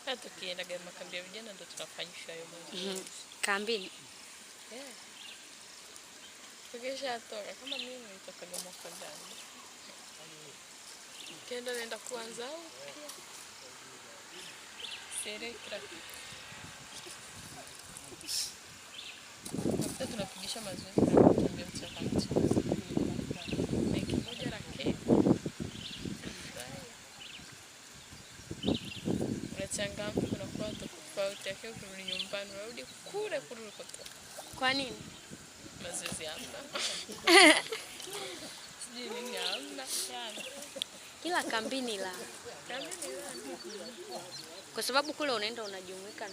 Hata tukienda makambi ya vijana ndo tunafanyishwa hayo mazoezi. Kambini? Yeah. Tukisha toka kama mimi nitoka mwaka jana. Kenda nenda kuanza upya. Serekra. Hapa tunapigisha mazoezi na kutembea mchaka. Meki moja rake. Unachangamka unakuwa tofauti yake ukirudi nyumbani unarudi kule ulikotoka. Kwa nini? Mazoezi hapa. Sijui nini hamna sana. Kila kambini la. Kwa sababu kule unaenda unajumuika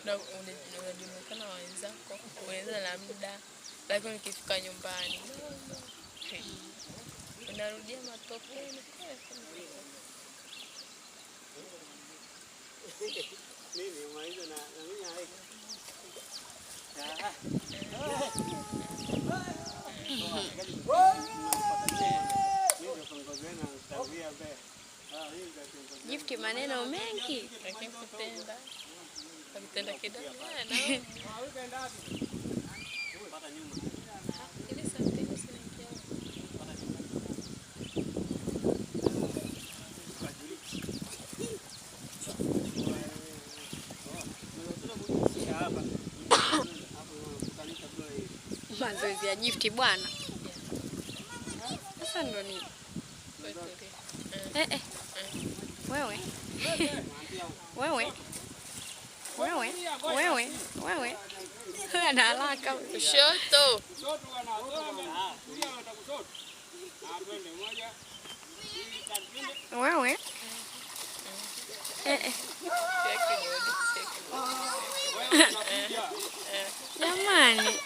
na unajumuika na wenzako, unaenda na muda, lakini ukifika nyumbani unarudia matokeo nini maizo na mimi haiko. Gift maneno mengi. Lakini kutenda kidogo na pata nyuma. Ile something usiingia. Pata nyuma. Mazoezi ya gift bwana. Sasa ndo nini? Wewe. Wewe. Ana haraka. Kushoto. Wewe. Jamani.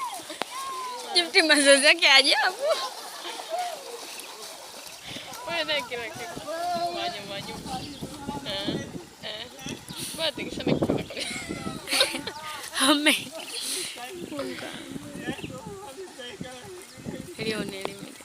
Gift mazoezi yake ajabu. Wewe kila kitu. Manyu. Bado kisha nikipata kwa. Ame. Mungu. Leo ni limit.